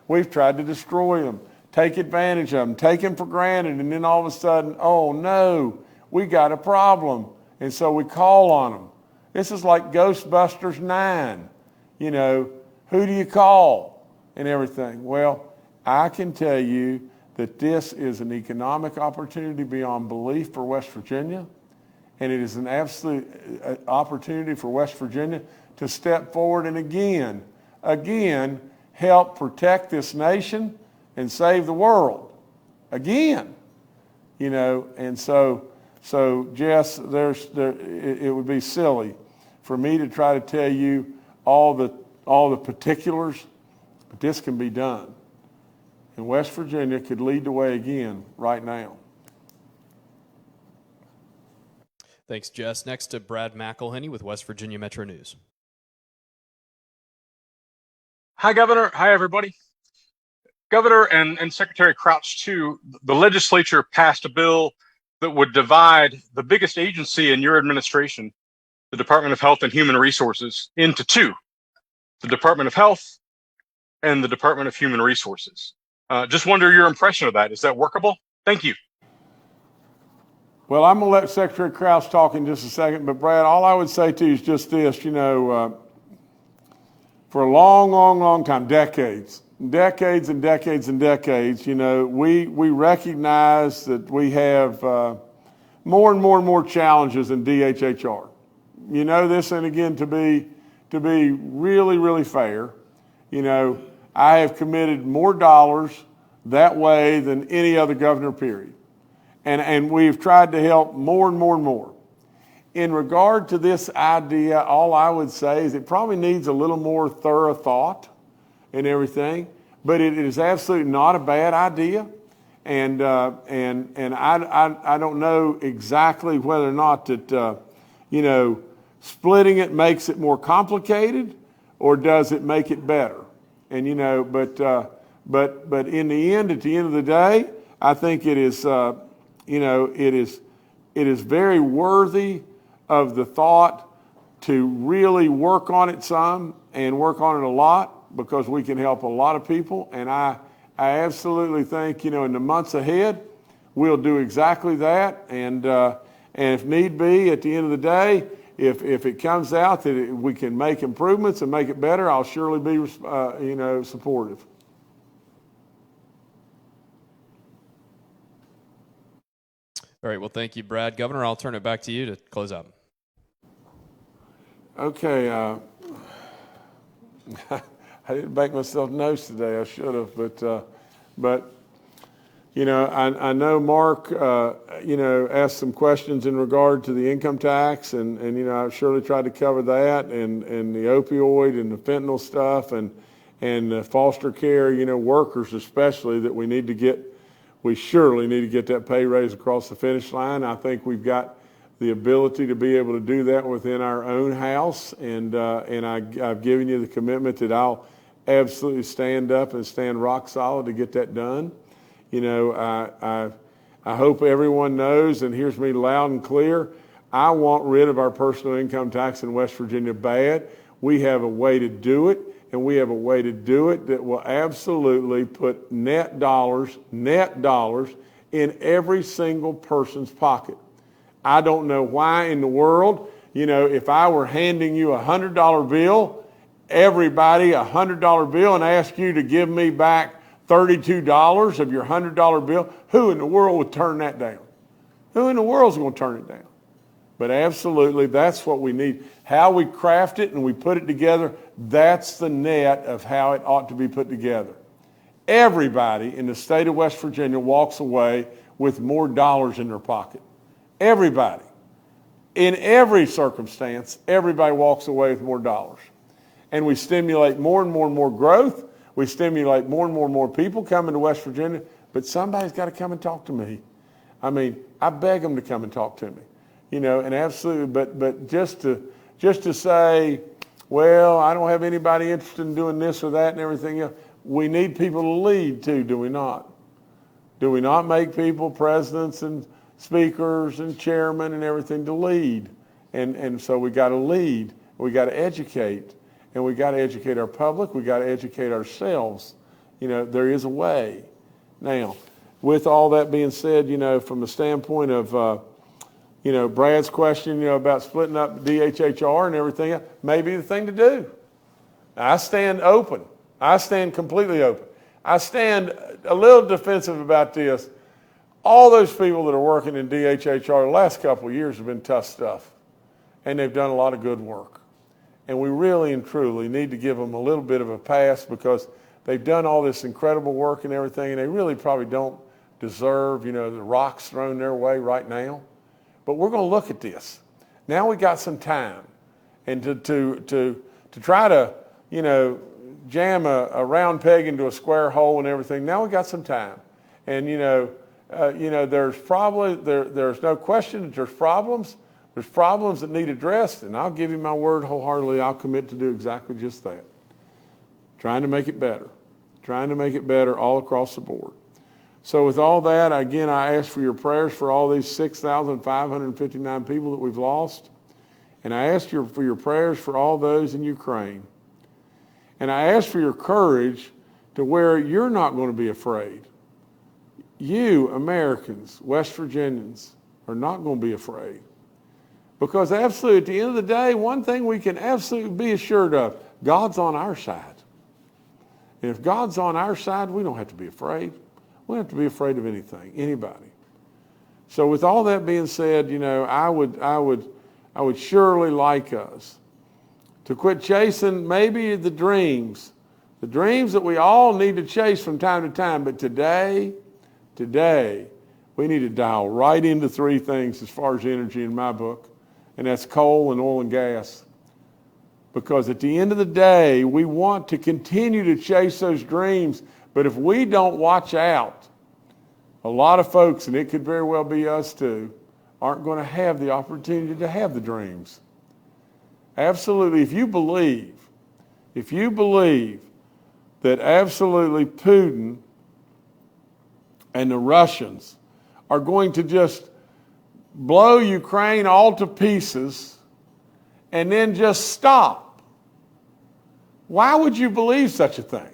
We've tried to destroy them, take advantage of them, take them for granted, and then all of a sudden, oh no, we got a problem. And so we call on them. This is like Ghostbusters 9. You know, who do you call and everything? Well, I can tell you that this is an economic opportunity beyond belief for West Virginia, and it is an absolute opportunity for West Virginia to step forward and again, help protect this nation and save the world. again, and so Jess, it would be silly for me to try to tell you all the particulars, but this can be done. And West Virginia could lead the way again right now. Thanks, Jess. Next to Brad McElhenney with West Virginia Metro News. Hi, Governor. Hi, everybody. Governor and Secretary Crouch, too, the legislature passed a bill that would divide the biggest agency in your administration, the Department of Health and Human Resources, into two, the Department of Health and the Department of Human Resources. Just wonder your impression of that. Is that workable? Thank you. Well, I'm going to let Secretary Crouch talk in just a second, but Brad, all I would say to you is just this, for a long, long, long time, decades and decades, we recognize that we have more and more challenges in DHHR. You know this, and again, to be really, really fair, I have committed more dollars that way than any other governor, period. And we've tried to help more and more. In regard to this idea, all I would say is it probably needs a little more thorough thought and everything, but it is absolutely not a bad idea. And I don't know exactly whether or not that, splitting it makes it more complicated or does it make it better? And, but in the end, at the end of the day, I think it is, it is very worthy of the thought to really work on it some and work on it a lot, because we can help a lot of people. And I absolutely think, in the months ahead, we'll do exactly that. And if need be, at the end of the day, if it comes out that we can make improvements and make it better, I'll surely be, supportive. All right, well, thank you, Brad. Governor, I'll turn it back to you to close out. Okay. I didn't make myself notes today. I should have, but I know Mark, asked some questions in regard to the income tax, and I've surely tried to cover that, and the opioid and the fentanyl stuff, and the foster care, workers especially, that we surely need to get that pay raise across the finish line. I think we've got the ability to be able to do that within our own house, and I've given you the commitment that I'll absolutely stand up and stand rock solid to get that done. I hope everyone knows and hears me loud and clear. I want rid of our personal income tax in West Virginia bad. We have a way to do it, and we have a way to do it that will absolutely put net dollars in every single person's pocket. I don't know why in the world, if I were handing you a $100 bill, everybody a $100 bill, and ask you to give me back $32 of your $100 bill, who in the world would turn that down? Who in the world is going to turn it down? But absolutely, that's what we need. How we craft it and we put it together, that's the net of how it ought to be put together. Everybody in the state of West Virginia walks away with more dollars in their pocket. Everybody. In every circumstance, everybody walks away with more dollars. And we stimulate more and more growth. We stimulate more and more people coming to West Virginia. But somebody's got to come and talk to me. I mean, I beg them to come and talk to me. And absolutely, but just to say, well, I don't have anybody interested in doing this or that and everything else. We need people to lead too, do we not? Do we not make people presidents and speakers and chairmen and everything to lead? And so we got to lead. We got to educate, and we got to educate our public. We got to educate ourselves. There is a way. Now, with all that being said, from the standpoint of Brad's question, about splitting up DHHR and everything else, may be the thing to do. I stand open. I stand completely open. I stand a little defensive about this. All those people that are working in DHHR the last couple of years have been tough stuff, and they've done a lot of good work. And we really and truly need to give them a little bit of a pass, because they've done all this incredible work and everything, and they really probably don't deserve, the rocks thrown their way right now. But we're going to look at this. Now we got some time. And to try to, jam a round peg into a square hole and everything, now we got some time. And, there's no question that there's problems. There's problems that need addressed, and I'll give you my word wholeheartedly, I'll commit to do exactly just that. Trying to make it better. Trying to make it better all across the board. So with all that, again, I ask for your prayers for all these 6,559 people that we've lost. And I ask for your prayers for all those in Ukraine. And I ask for your courage to where you're not going to be afraid. You, Americans, West Virginians, are not going to be afraid. Because absolutely, at the end of the day, one thing we can absolutely be assured of, God's on our side. And if God's on our side, we don't have to be afraid. We don't have to be afraid of anything, anybody. So with all that being said, I would surely like us to quit chasing maybe the dreams that we all need to chase from time to time. But today, we need to dial right into three things as far as energy in my book, and that's coal and oil and gas. Because at the end of the day, we want to continue to chase those dreams, but if we don't watch out, a lot of folks, and it could very well be us too, aren't going to have the opportunity to have the dreams. Absolutely, if you believe that absolutely Putin and the Russians are going to just blow Ukraine all to pieces and then just stop, why would you believe such a thing?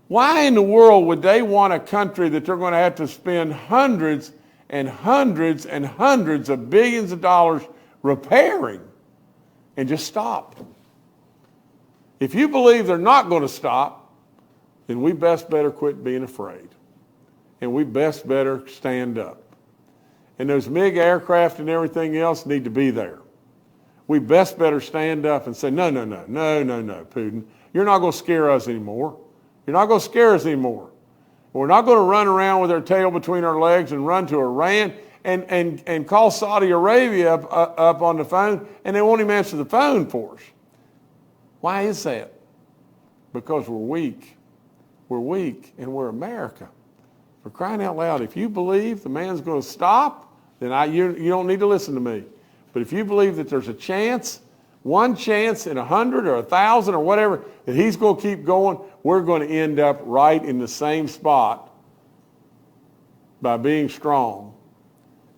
Why in the world would they want a country that they're going to have to spend hundreds and hundreds and hundreds of billions of dollars repairing and just stop? If you believe they're not going to stop, then we best better quit being afraid. And we best better stand up. And those MiG aircraft and everything else need to be there. We best better stand up and say, no, Putin, you're not going to scare us anymore. You're not going to scare us anymore. We're not going to run around with our tail between our legs and run to Iran and call Saudi Arabia up on the phone, and they won't even answer the phone for us. Why is that? Because we're weak. We're weak, and we're America. For crying out loud, if you believe the man's going to stop, then you don't need to listen to me. But if you believe that there's a chance, one chance in 100 or 1,000 or whatever, that he's going to keep going, we're going to end up right in the same spot by being strong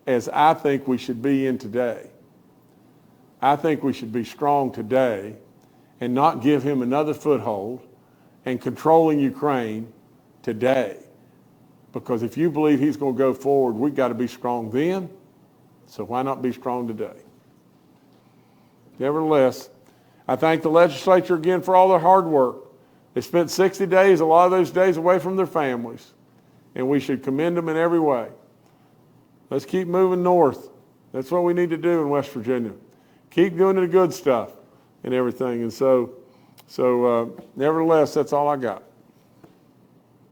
as I think we should be in today. I think we should be strong today and not give him another foothold and controlling Ukraine today. Because if you believe he's going to go forward, we've got to be strong then. So why not be strong today? Nevertheless, I thank the legislature again for all their hard work. They spent 60 days, a lot of those days, away from their families. And we should commend them in every way. Let's keep moving north. That's what we need to do in West Virginia. Keep doing the good stuff and everything. And so nevertheless, that's all I got.